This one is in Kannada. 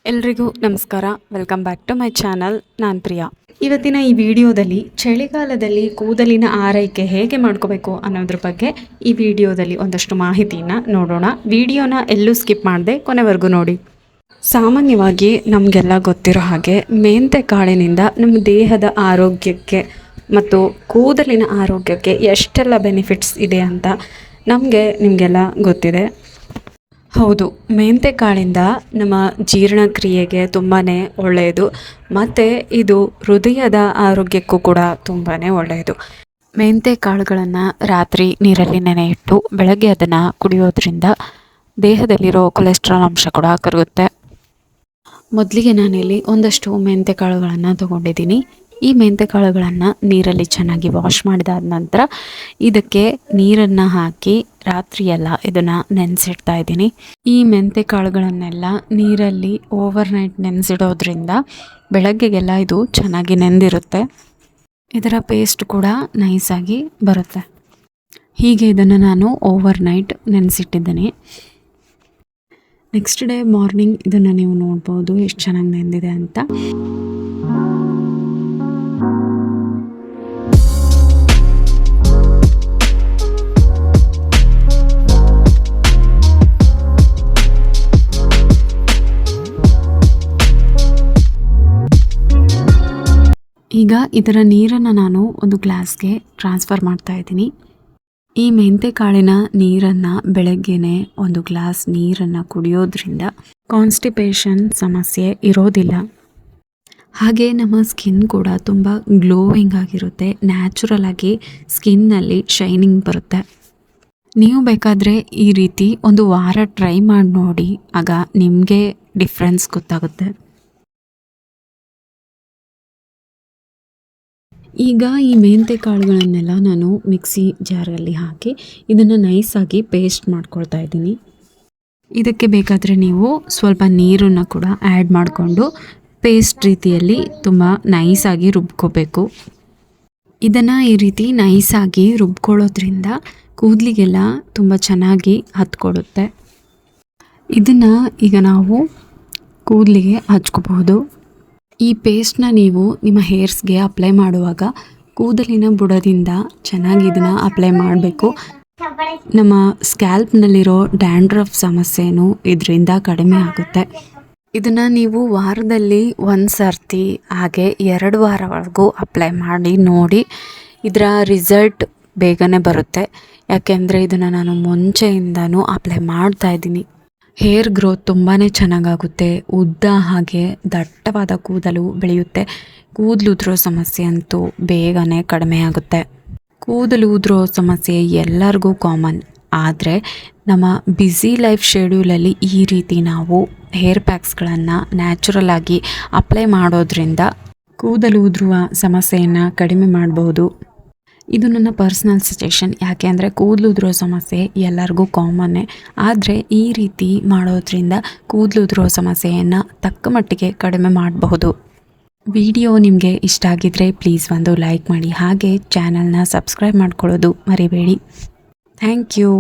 ಎಲ್ರಿಗೂ ನಮಸ್ಕಾರ. Welcome back to my channel. ನಾನು ಪ್ರಿಯಾ. ಇವತ್ತಿನ ಈ ವಿಡಿಯೋದಲ್ಲಿ ಚಳಿಗಾಲದಲ್ಲಿ ಕೂದಲಿನ ಆರೈಕೆ ಹೇಗೆ ಮಾಡ್ಕೋಬೇಕು ಅನ್ನೋದ್ರ ಬಗ್ಗೆ ಈ ವಿಡಿಯೋದಲ್ಲಿ ಒಂದಷ್ಟು ಮಾಹಿತಿಯನ್ನು ನೋಡೋಣ. ವಿಡಿಯೋನ ಎಲ್ಲೂ ಸ್ಕಿಪ್ ಮಾಡದೆ ಕೊನೆವರೆಗೂ ನೋಡಿ. ಸಾಮಾನ್ಯವಾಗಿ ನಮಗೆಲ್ಲ ಗೊತ್ತಿರೋ ಹಾಗೆ ಮೆಂತೆ ಕಾಳಿನಿಂದ ನಮ್ಮ ದೇಹದ ಆರೋಗ್ಯಕ್ಕೆ ಮತ್ತು ಕೂದಲಿನ ಆರೋಗ್ಯಕ್ಕೆ ಎಷ್ಟೆಲ್ಲ ಬೆನಿಫಿಟ್ಸ್ ಇದೆ ಅಂತ ನಿಮಗೆಲ್ಲ ಗೊತ್ತಿದೆ. ಹೌದು, ಮೆಂತೆ ಕಾಳಿಂದ ನಮ್ಮ ಜೀರ್ಣಕ್ರಿಯೆಗೆ ತುಂಬಾ ಒಳ್ಳೆಯದು ಮತ್ತು ಇದು ಹೃದಯದ ಆರೋಗ್ಯಕ್ಕೂ ಕೂಡ ತುಂಬಾ ಒಳ್ಳೆಯದು. ಮೆಂತೆ ಕಾಳುಗಳನ್ನು ರಾತ್ರಿ ನೀರಲ್ಲಿ ನೆನೆ ಇಟ್ಟು ಬೆಳಗ್ಗೆ ಅದನ್ನು ಕುಡಿಯೋದ್ರಿಂದ ದೇಹದಲ್ಲಿರೋ ಕೊಲೆಸ್ಟ್ರಾಲ್ ಅಂಶ ಕೂಡ ಕರಗುತ್ತೆ. ಮೊದಲಿಗೆ ನಾನಿಲ್ಲಿ ಒಂದಷ್ಟು ಮೆಂತೆ ಕಾಳುಗಳನ್ನು ತೊಗೊಂಡಿದ್ದೀನಿ. ಈ ಮೆಂತೆ ಕಾಳುಗಳನ್ನು ನೀರಲ್ಲಿ ಚೆನ್ನಾಗಿ ವಾಶ್ ಮಾಡಿದಾದ ನಂತರ ಇದಕ್ಕೆ ನೀರನ್ನು ಹಾಕಿ ರಾತ್ರಿಯೆಲ್ಲ ಇದನ್ನು ನೆನೆಸಿಡ್ತಾ ಇದ್ದೀನಿ. ಈ ಮೆಂತೆ ಕಾಳುಗಳನ್ನೆಲ್ಲ ನೀರಲ್ಲಿ ಓವರ್ನೈಟ್ ನೆನೆಸಿಡೋದ್ರಿಂದ ಬೆಳಗ್ಗೆಗೆಲ್ಲ ಇದು ಚೆನ್ನಾಗಿ ನೆಂದಿರುತ್ತೆ. ಇದರ ಪೇಸ್ಟ್ ಕೂಡ ನೈಸಾಗಿ ಬರುತ್ತೆ. ಹೀಗೆ ಇದನ್ನು ನಾನು ಓವರ್ನೈಟ್ ನೆನೆಸಿಟ್ಟಿದ್ದೀನಿ. ನೆಕ್ಸ್ಟ್ ಡೇ ಮಾರ್ನಿಂಗ್ ಇದನ್ನು ನೀವು ನೋಡ್ಬೋದು ಎಷ್ಟು ಚೆನ್ನಾಗಿ ನೆಂದಿದೆ ಅಂತ. ಈಗ ಇದರ ನೀರನ್ನು ನಾನು ಒಂದು ಗ್ಲಾಸ್ಗೆ ಟ್ರಾನ್ಸ್ಫರ್ ಮಾಡ್ತಾ ಇದ್ದೀನಿ. ಈ ಮೆಂತೆ ಕಾಳಿನ ನೀರನ್ನು ಬೆಳಗ್ಗೆನೆ ಒಂದು ಗ್ಲಾಸ್ ನೀರನ್ನು ಕುಡಿಯೋದ್ರಿಂದ ಕಾನ್ಸ್ಟಿಪೇಷನ್ ಸಮಸ್ಯೆ ಇರೋದಿಲ್ಲ. ಹಾಗೆ ನಮ್ಮ ಸ್ಕಿನ್ ಕೂಡ ತುಂಬ ಗ್ಲೋಯಿಂಗ್ ಆಗಿರುತ್ತೆ. ನ್ಯಾಚುರಲ್ ಆಗಿ ಸ್ಕಿನ್ನಲ್ಲಿ ಶೈನಿಂಗ್ ಬರುತ್ತೆ. ನೀವು ಬೇಕಾದರೆ ಈ ರೀತಿ ಒಂದು ವಾರ ಟ್ರೈ ಮಾಡಿ ನೋಡಿ, ಆಗ ನಿಮಗೆ ಡಿಫ್ರೆನ್ಸ್ ಗೊತ್ತಾಗುತ್ತೆ. ಈಗ ಈ ಮೆಂತೆ ಕಾಳುಗಳನ್ನೆಲ್ಲ ನಾನು ಮಿಕ್ಸಿ ಜಾರಲ್ಲಿ ಹಾಕಿ ಇದನ್ನು ನೈಸಾಗಿ ಪೇಸ್ಟ್ ಮಾಡ್ಕೊಳ್ತಾ ಇದ್ದೀನಿ. ಇದಕ್ಕೆ ಬೇಕಾದರೆ ನೀವು ಸ್ವಲ್ಪ ನೀರನ್ನು ಕೂಡ ಆ್ಯಡ್ ಮಾಡಿಕೊಂಡು ಪೇಸ್ಟ್ ರೀತಿಯಲ್ಲಿ ತುಂಬ ನೈಸಾಗಿ ರುಬ್ಕೋಬೇಕು. ಇದನ್ನು ಈ ರೀತಿ ನೈಸಾಗಿ ರುಬ್ಕೊಳ್ಳೋದ್ರಿಂದ ಕೂದಲಿಗೆಲ್ಲ ತುಂಬ ಚೆನ್ನಾಗಿ ಹತ್ಕೊಳ್ಳುತ್ತೆ. ಇದನ್ನು ಈಗ ನಾವು ಕೂದಲಿಗೆ ಹಚ್ಕೋಬಹುದು. ಈ ಪೇಸ್ಟ್ನ ನೀವು ನಿಮ್ಮ ಹೇರ್ಸ್ಗೆ ಅಪ್ಲೈ ಮಾಡುವಾಗ ಕೂದಲಿನ ಬುಡದಿಂದ ಚೆನ್ನಾಗಿ ಇದನ್ನು ಅಪ್ಲೈ ಮಾಡಬೇಕು. ನಮ್ಮ ಸ್ಕ್ಯಾಲ್ಪ್ನಲ್ಲಿರೋ ಡ್ಯಾಂಡ್ರಫ್ ಸಮಸ್ಯೆನೂ ಇದರಿಂದ ಕಡಿಮೆ ಆಗುತ್ತೆ. ಇದನ್ನು ನೀವು ವಾರದಲ್ಲಿ ಒಂದು ಸರ್ತಿ ಹಾಗೆ 2 ವಾರವರೆಗೂ ಅಪ್ಲೈ ಮಾಡಿ ನೋಡಿ. ಇದರ ರಿಸಲ್ಟ್ ಬೇಗನೆ ಬರುತ್ತೆ. ಯಾಕೆಂದರೆ ಇದನ್ನು ನಾನು ಮುಂಚೆಯಿಂದನೂ ಅಪ್ಲೈ ಮಾಡ್ತಾ ಇದ್ದೀನಿ. ಹೇರ್ ಗ್ರೋತ್ ತುಂಬಾ ಚೆನ್ನಾಗಾಗುತ್ತೆ. ಉದ್ದ ಹಾಗೆ ದಟ್ಟವಾದ ಕೂದಲು ಬೆಳೆಯುತ್ತೆ. ಕೂದಲು ಉದುರೋ ಸಮಸ್ಯೆ ಅಂತೂ ಬೇಗನೆ ಕಡಿಮೆ ಆಗುತ್ತೆ. ಕೂದಲು ಉದುರೋ ಸಮಸ್ಯೆ ಎಲ್ಲರಿಗೂ ಕಾಮನ್. ಆದರೆ ನಮ್ಮ ಬ್ಯುಸಿ ಲೈಫ್ ಶೆಡ್ಯೂಲಲ್ಲಿ ಈ ರೀತಿ ನಾವು ಹೇರ್ ಪ್ಯಾಕ್ಸ್ಗಳನ್ನು ನ್ಯಾಚುರಲ್ ಆಗಿ ಅಪ್ಲೈ ಮಾಡೋದ್ರಿಂದ ಕೂದಲು ಉದುರುವ ಸಮಸ್ಯೆಯನ್ನು ಕಡಿಮೆ ಮಾಡಬಹುದು. ಇದು ನನ್ನ ಪರ್ಸ್ನಲ್ ಸಜೆಷನ್. ಯಾಕೆ ಅಂದರೆ ಕೂದಲು ಉದುರೋ ಸಮಸ್ಯೆ ಎಲ್ಲರಿಗೂ ಕಾಮನ್ನೇ. ಆದರೆ ಈ ರೀತಿ ಮಾಡೋದ್ರಿಂದ ಕೂದಲು ಉದುರೋ ಸಮಸ್ಯೆಯನ್ನು ತಕ್ಕ ಮಟ್ಟಿಗೆ ಕಡಿಮೆ ಮಾಡಬಹುದು. ವಿಡಿಯೋ ನಿಮಗೆ ಇಷ್ಟ ಆಗಿದ್ದರೆ ಪ್ಲೀಸ್ ಒಂದು ಲೈಕ್ ಮಾಡಿ. ಹಾಗೆ ಚಾನಲ್ನ ಸಬ್ಸ್ಕ್ರೈಬ್ ಮಾಡ್ಕೊಳ್ಳೋದು ಮರಿಬೇಡಿ. Thank you.